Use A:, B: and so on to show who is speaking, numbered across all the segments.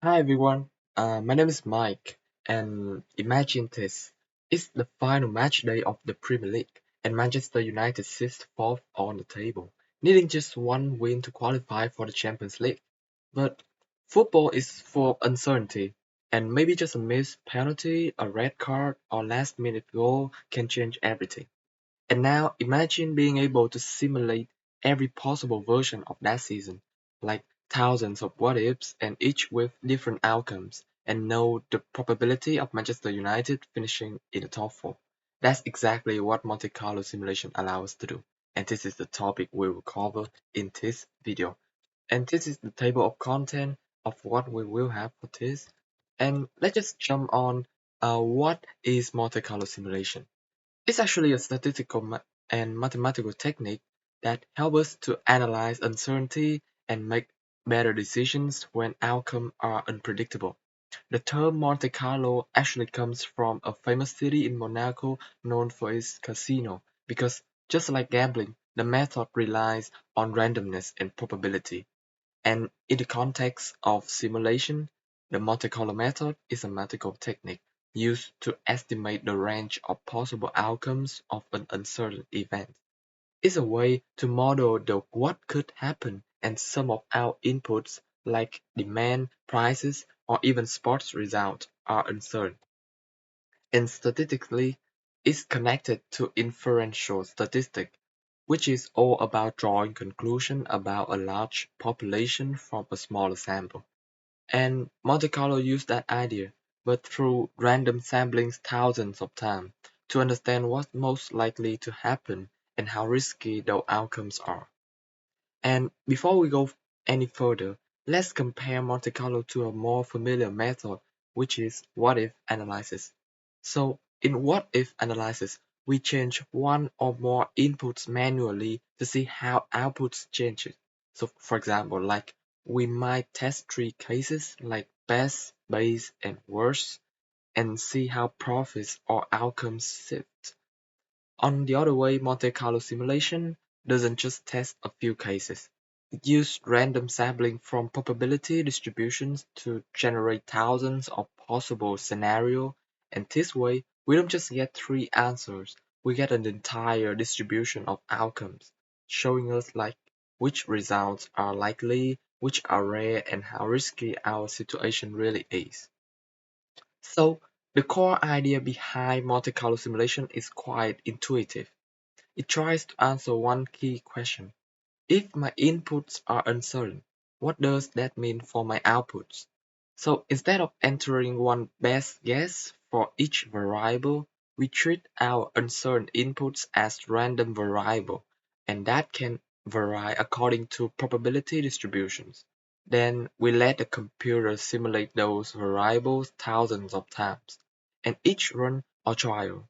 A: Hi everyone, my name is Mike, and imagine this. It's the final match day of the Premier League, and Manchester United sits fourth on the table, needing just one win to qualify for the Champions League. But football is full of uncertainty, and maybe just a missed penalty, a red card, or last-minute goal can change everything. And now imagine being able to simulate every possible version of that season, like thousands of what ifs and each with different outcomes, and know the probability of Manchester United finishing in the top four. That's exactly what Monte Carlo simulation allows us to do. And this is the topic we will cover in this video. And this is the table of content of what we will have for this. And let's just jump on what is Monte Carlo simulation. It's actually a statistical and mathematical technique that helps us to analyze uncertainty and make better decisions when outcomes are unpredictable. The term Monte Carlo actually comes from a famous city in Monaco known for its casino, because just like gambling, the method relies on randomness and probability. And in the context of simulation, the Monte Carlo method is a mathematical technique used to estimate the range of possible outcomes of an uncertain event. It's a way to model the what could happen, and some of our inputs like demand, prices, or even sports results are uncertain. And statistically, it's connected to inferential statistics, which is all about drawing conclusions about a large population from a smaller sample. And Monte Carlo used that idea, but through random samplings thousands of times, to understand what's most likely to happen and how risky those outcomes are. And before we go any further, let's compare Monte Carlo to a more familiar method, which is what-if analysis. So in what-if analysis, we change one or more inputs manually to see how outputs change. So for example, like we might test three cases like best, base, and worst, and see how profits or outcomes shift. On the other way, Monte Carlo simulation doesn't just test a few cases. It uses random sampling from probability distributions to generate thousands of possible scenarios, and this way, we don't just get three answers, we get an entire distribution of outcomes, showing us like which results are likely, which are rare, and how risky our situation really is. So, the core idea behind Monte Carlo simulation is quite intuitive. It tries to answer one key question: if my inputs are uncertain, what does that mean for my outputs? So instead of entering one best guess for each variable, we treat our uncertain inputs as random variable, and that can vary according to probability distributions. Then we let the computer simulate those variables thousands of times, and each run or trial,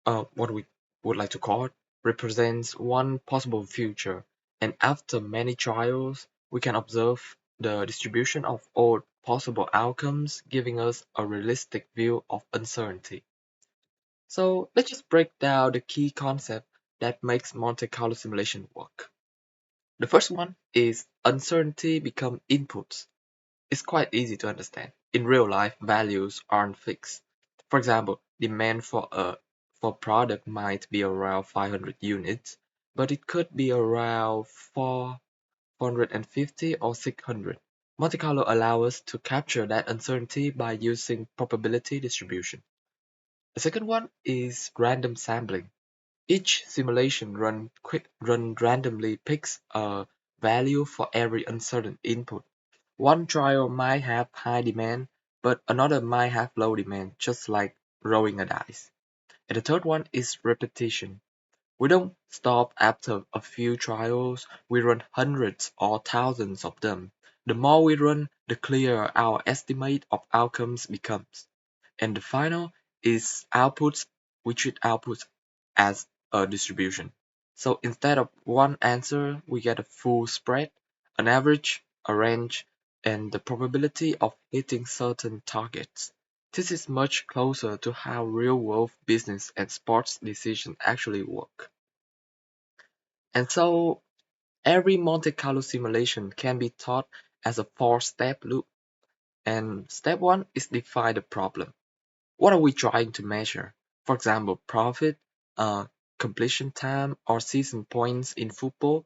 A: what we would like to call it, represents one possible future, and after many trials, we can observe the distribution of all possible outcomes, giving us a realistic view of uncertainty. So let's just break down the key concept that makes Monte Carlo simulation work. The first one is uncertainty become inputs. It's quite easy to understand. In real life, values aren't fixed. For example, demand for product might be around 500 units, but it could be around 450 or 600. Monte Carlo allows us to capture that uncertainty by using probability distribution. The second one is random sampling. Each simulation run randomly picks a value for every uncertain input. One trial might have high demand, but another might have low demand, just like rolling a dice. And the third one is repetition. We don't stop after a few trials, we run hundreds or thousands of them. The more we run, the clearer our estimate of outcomes becomes. And the final is outputs. We treat outputs as a distribution. So instead of one answer, we get a full spread, an average, a range, and the probability of hitting certain targets. This is much closer to how real-world business and sports decisions actually work. And so every Monte Carlo simulation can be thought as a four-step loop. And step one is define the problem. What are we trying to measure? For example, profit, uh, completion time, or season points in football.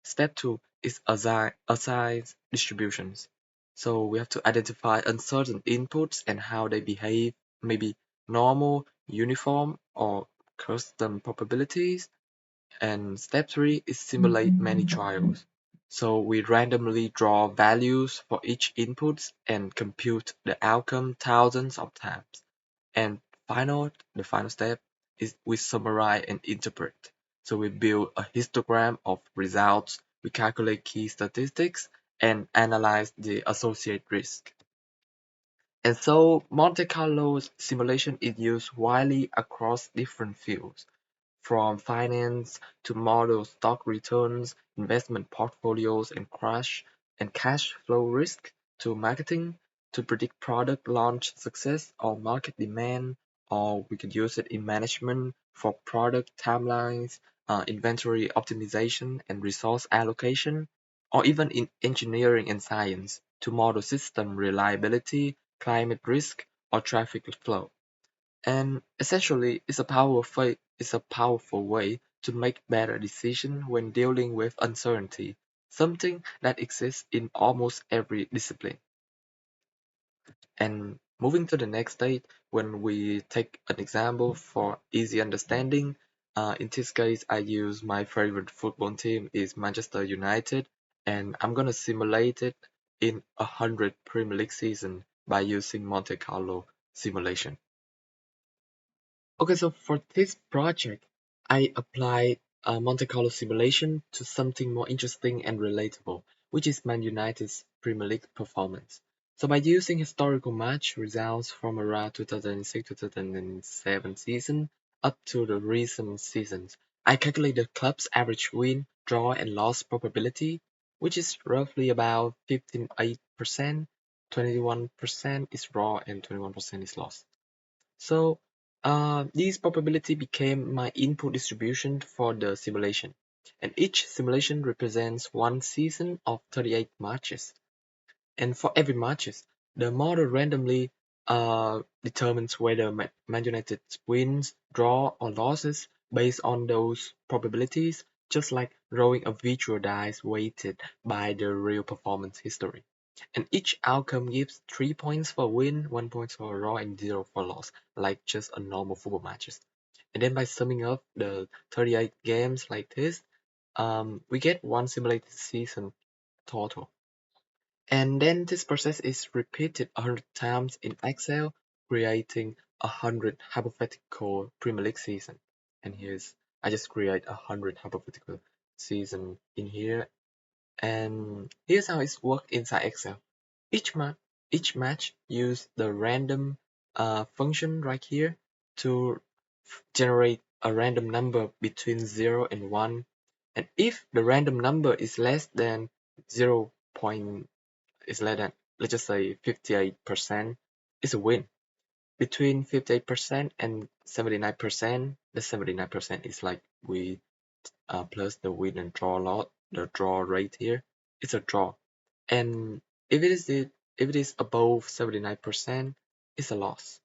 A: Step two is assign distributions. So we have to identify uncertain inputs and how they behave, maybe normal, uniform, or custom probabilities. And step three is simulate many trials. So we randomly draw values for each input and compute the outcome thousands of times. And the final step is we summarize and interpret. So we build a histogram of results, we calculate key statistics, and analyze the associated risk. And so Monte Carlo simulation is used widely across different fields, from finance to model stock returns, investment portfolios and cash flow risk, to marketing to predict product launch success or market demand, or we could use it in management for product timelines, inventory optimization and resource allocation, or even in engineering and science to model system reliability, climate risk, or traffic flow. And essentially, it's a powerful way to make better decisions when dealing with uncertainty, something that exists in almost every discipline. And moving to the next stage, when we take an example for easy understanding, in this case, I use my favorite football team is Manchester United, and I'm gonna simulate it in 100 Premier League season by using Monte Carlo simulation. Okay, so for this project, I applied a Monte Carlo simulation to something more interesting and relatable, which is Man United's Premier League performance. So by using historical match results from around 2006-2007 season up to the recent seasons, I calculate the club's average win, draw, and loss probability, which is roughly about 15.8%, 21% is draw, and 21% is loss. So these probability became my input distribution for the simulation, and each simulation represents one season of 38 matches. And for every matches, the model randomly determines whether Man United wins, draw, or losses based on those probabilities, just like rolling a virtual dice weighted by the real performance history. And each outcome gives 3 points for win, 1 point for draw, and 0 for loss, like just a normal football matches. And then by summing up the 38 games like this, we get one simulated season total. And then this process is repeated 100 times in Excel, creating 100 hypothetical Premier League season. And here's, I just create 100 hypothetical season in here. And here's how it's worked inside Excel. Each ma each match use the random function right here to generate a random number between 0 and 1. And if the random number is less than 0. Is less than, let's just say 58%, it's a win. Between 58% and 79%, the 79% is like we plus the win and draw lot, the draw rate here, it's a draw. And if it is above 79%, it's a loss.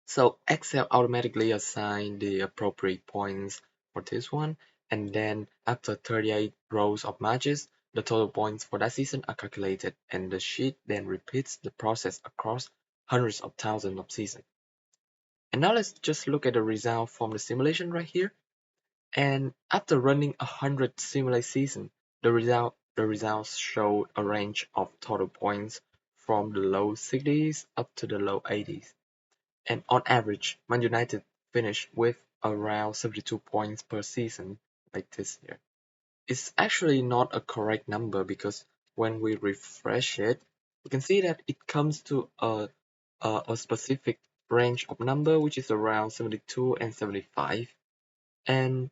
A: So Excel automatically assign the appropriate points for this one, and then after 38 rows of matches, the total points for that season are calculated, and the sheet then repeats the process across hundreds of thousands of seasons. And now let's just look at the result from the simulation right here. And after running 100 simulate season, the results showed a range of total points from the low 60s up to the low 80s. And on average, Man United finished with around 72 points per season, like this here. It's actually not a correct number because when we refresh it, we can see that it comes to a specific range of number, which is around 72 and 75. And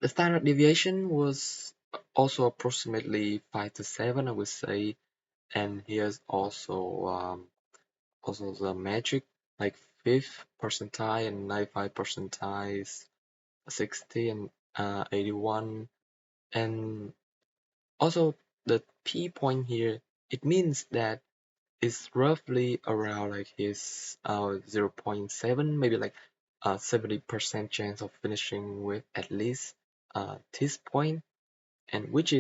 A: the standard deviation was also approximately 5 to 7, I would say. And here's also the metric, like fifth percentile and 95 percentile, 60 and 81. And also the P point here, it means that is roughly around like his 0.7, maybe like 70% chance of finishing with at least this point, and which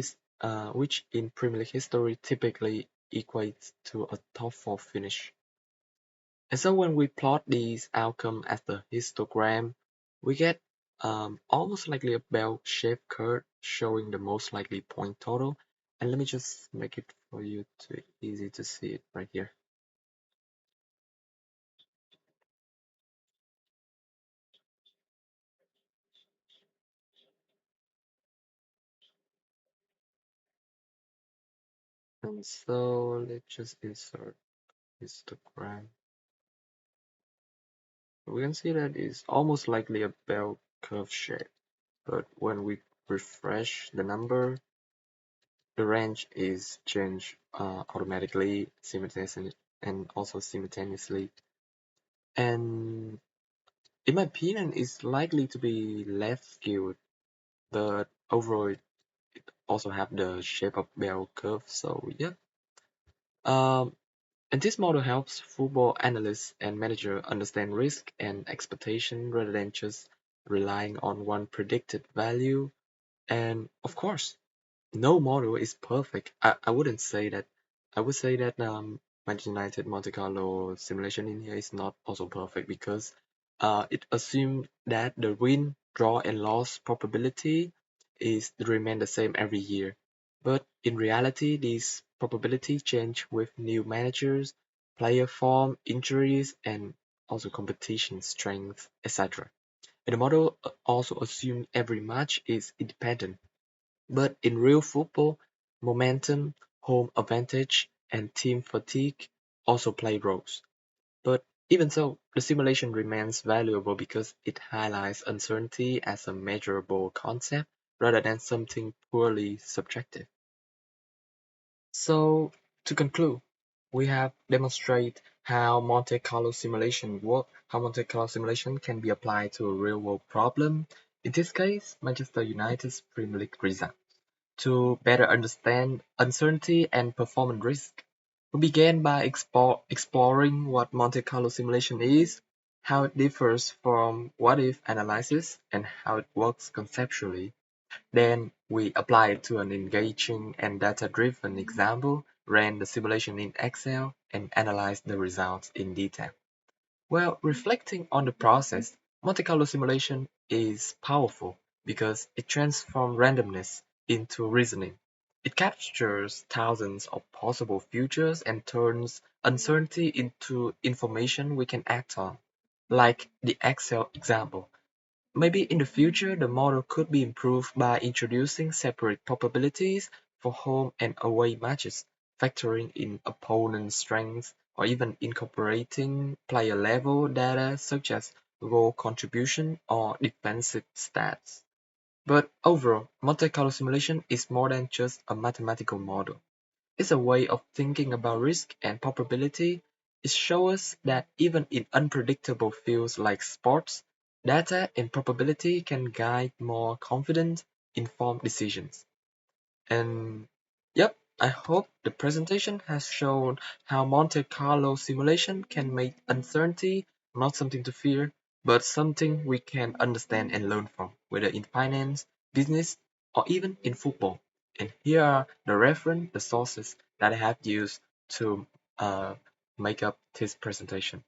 A: in Premier League history typically equates to a top four finish. And so when we plot these outcomes as the histogram, we get almost likely a bell-shaped curve showing the most likely point total. And let me just make it for you to easy to see it right here. And so let's just insert histogram. We can see that it's almost likely a bell curve shape, but when we refresh the number, the range is changed automatically, simultaneously, and also simultaneously. And in my opinion, it's likely to be less skewed, but overall it also have the shape of bell curve. So yeah. Um, and this model helps football analysts and manager understand risk and expectation rather than just relying on one predicted value. And of course, no model is perfect. I wouldn't say that. I would say that Manchester United Monte Carlo simulation in here is not also perfect because it assumes that the win, draw, and loss probability is remain the same every year. But in reality, these probability change with new managers, player form, injuries, and also competition strength, etc. And the model also assumes every match is independent, but in real football, momentum, home advantage, and team fatigue also play roles. But even so, the simulation remains valuable because it highlights uncertainty as a measurable concept rather than something purely subjective. So, to conclude, we have demonstrated how Monte Carlo simulation work, how Monte Carlo simulation can be applied to a real-world problem. In this case, Manchester United's Premier League result. To better understand uncertainty and performance risk, we began by exploring what Monte Carlo simulation is, how it differs from what-if analysis, and how it works conceptually. Then we applied it to an engaging and data-driven example, ran the simulation in Excel, and analyzed the results in detail. Well, reflecting on the process, Monte Carlo simulation is powerful because it transforms randomness into reasoning. It captures thousands of possible futures and turns uncertainty into information we can act on. Like the Excel example. Maybe in the future the model could be improved by introducing separate probabilities for home and away matches, factoring in opponent strengths, or even incorporating player-level data such as goal contribution or defensive stats. But overall, Monte Carlo simulation is more than just a mathematical model. It's a way of thinking about risk and probability. It shows us that even in unpredictable fields like sports, data and probability can guide more confident, informed decisions. And yep, I hope the presentation has shown how Monte Carlo simulation can make uncertainty not something to fear, but something we can understand and learn from, whether in finance, business, or even in football. And here are the reference, the sources that I have used to uh, make up this presentation.